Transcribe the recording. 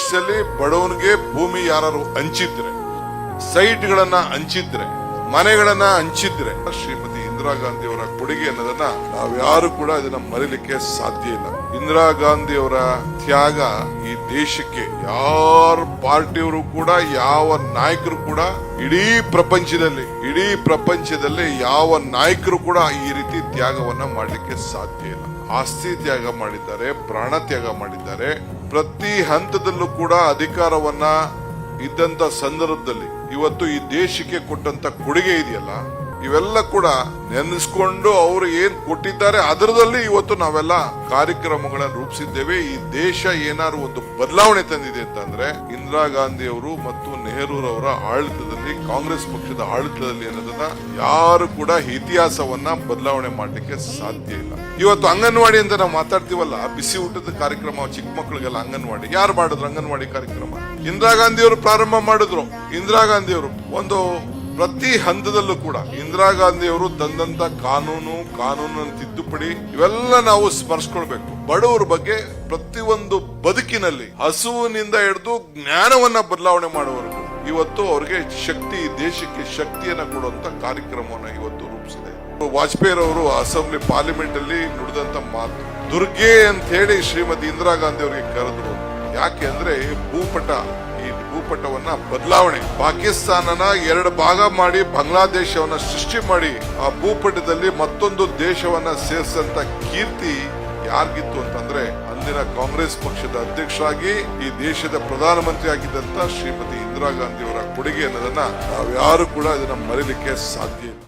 ದೇಶದಲ್ಲಿ ಬಡವನಿಗೆ ಭೂಮಿ ಯಾರು ಹಂಚಿದ್ರೆ, ಸೈಟ್ಗಳನ್ನ ಹಂಚಿದ್ರೆ, ಮನೆಗಳನ್ನ ಹಂಚಿದ್ರೆ ಶ್ರೀಮತಿ ಇಂದಿರಾ ಗಾಂಧಿ ಅವರ ಕೊಡುಗೆ ಅನ್ನೋದನ್ನ ನಾವ್ಯಾರು ಕೂಡ ಇದನ್ನ ಮರೀಲಿಕ್ಕೆ ಸಾಧ್ಯ ಇಲ್ಲ. ಇಂದಿರಾ ಗಾಂಧಿ ಅವರ ತ್ಯಾಗ ಈ ದೇಶಕ್ಕೆ ಯಾರ ಪಾರ್ಟಿಯವರು ಕೂಡ, ಯಾವ ನಾಯಕರು ಕೂಡ ಇಡೀ ಪ್ರಪಂಚದಲ್ಲಿ ಯಾವ ನಾಯಕರು ಕೂಡ ಈ ರೀತಿ ತ್ಯಾಗವನ್ನ ಮಾಡಲಿಕ್ಕೆ ಸಾಧ್ಯ ಇಲ್ಲ. ಆಸ್ತಿ ತ್ಯಾಗ ಮಾಡಿದ್ದಾರೆ, ಪ್ರಾಣ ತ್ಯಾಗ ಮಾಡಿದ್ದಾರೆ. ಪ್ರತಿ ಹಂತದಲ್ಲೂ ಕೂಡ ಅಧಿಕಾರವನ್ನ ಇದ್ದಂತ ಸಂದರ್ಭದಲ್ಲಿ ಇವತ್ತು ಈ ದೇಶಕ್ಕೆ ಕೊಟ್ಟಂತ ಕೊಡುಗೆ ಇದೆಯಲ್ಲ, ಇವೆಲ್ಲ ಕೂಡ ನೆನೆಸ್ಕೊಂಡು ಅವರು ಏನ್ ಕೊಟ್ಟಿದ್ದಾರೆ ಅದರದಲ್ಲಿ ಇವತ್ತು ನಾವೆಲ್ಲ ಕಾರ್ಯಕ್ರಮಗಳನ್ನು ರೂಪಿಸಿದ್ದೇವೆ. ಈ ದೇಶ ಏನಾದ್ರು ಒಂದು ಬದಲಾವಣೆ ತಂದಿದೆ ಅಂತಂದ್ರೆ ಇಂದಿರಾ ಗಾಂಧಿ ಅವರು ಮತ್ತು ನೆಹರೂರವರ ಆಡಳಿತದಲ್ಲಿ, ಕಾಂಗ್ರೆಸ್ ಪಕ್ಷದ ಆಡಳಿತದಲ್ಲಿ ಅನ್ನೋದನ್ನ ಯಾರು ಕೂಡ ಇತಿಹಾಸವನ್ನ ಬದಲಾವಣೆ ಮಾಡ್ಲಿಕ್ಕೆ ಸಾಧ್ಯ ಇಲ್ಲ. ಇವತ್ತು ಅಂಗನವಾಡಿ ಅಂತ ನಾವು ಮಾತಾಡ್ತೀವಲ್ಲ, ಬಿಸಿ ಊಟದ ಕಾರ್ಯಕ್ರಮ ಚಿಕ್ಕ ಮಕ್ಕಳಿಗೆಲ್ಲ ಅಂಗನವಾಡಿ ಯಾರು ಮಾಡಿದ್ರು? ಅಂಗನವಾಡಿ ಕಾರ್ಯಕ್ರಮ ಇಂದಿರಾ ಗಾಂಧಿ ಅವರು ಪ್ರಾರಂಭ ಮಾಡಿದ್ರು. ಇಂದಿರಾ ಗಾಂಧಿ ಅವರು ಒಂದು ಪ್ರತಿ ಹಂತದಲ್ಲೂ ಕೂಡ ಇಂದಿರಾ ಗಾಂಧಿ ಅವರು ತಂದಂತ ಕಾನೂನು ತಿದ್ದುಪಡಿ ಇವೆಲ್ಲ ನಾವು ಸ್ಮರಿಸ್ಕೊಳ್ಬೇಕು. ಬಡವರ ಬಗ್ಗೆ ಪ್ರತಿಯೊಂದು ಬದುಕಿನಲ್ಲಿ ಹಸುವಿನಿಂದ ಹಿಡಿದು ಜ್ಞಾನವನ್ನ ಬದಲಾವಣೆ ಮಾಡುವವರೆಗೂ ಇವತ್ತು ಅವ್ರಿಗೆ ಶಕ್ತಿ, ದೇಶಕ್ಕೆ ಶಕ್ತಿಯನ್ನ ಕೊಡುವಂತ ಕಾರ್ಯಕ್ರಮವನ್ನ ಇವತ್ತು ರೂಪಿಸಿದೆ. ವಾಜಪೇಯಿ ಅವರು ಅಸೆಂಬ್ಲಿ ಪಾರ್ಲಿಮೆಂಟ್ ಅಲ್ಲಿ ನುಡಿದಂತ ಮಾತು ದುರ್ಗೆ ಅಂತ ಹೇಳಿ ಶ್ರೀಮತಿ ಇಂದಿರಾ ಗಾಂಧಿ ಅವರಿಗೆ ಕರೆದ್ರು. ಯಾಕೆ ಅಂದ್ರೆ ಭೂಪಟವನ್ನ ಬದಲಾವಣೆ, ಪಾಕಿಸ್ತಾನನ 2 ಭಾಗ ಮಾಡಿ ಬಾಂಗ್ಲಾದೇಶವನ್ನ ಸೃಷ್ಟಿ ಮಾಡಿ ಆ ಭೂಪಟದಲ್ಲಿ ಮತ್ತೊಂದು ದೇಶವನ್ನ ಸೇರಿಸಂತ ಕೀರ್ತಿ ಯಾರಿಗಿತ್ತು ಅಂತಂದ್ರೆ ಅಂದಿನ ಕಾಂಗ್ರೆಸ್ ಪಕ್ಷದ ಅಧ್ಯಕ್ಷರಾಗಿ ಈ ದೇಶದ ಪ್ರಧಾನಮಂತ್ರಿ ಆಗಿದ್ದಂತ ಶ್ರೀಮತಿ ಇಂದಿರಾ ಗಾಂಧಿ ಅವರ ಕೊಡುಗೆ ಅನ್ನೋದನ್ನ ನಾವ್ಯಾರು ಕೂಡ ಇದನ್ನ ಮರೀಲಿಕ್ಕೆ ಸಾಧ್ಯ ಇಲ್ಲ.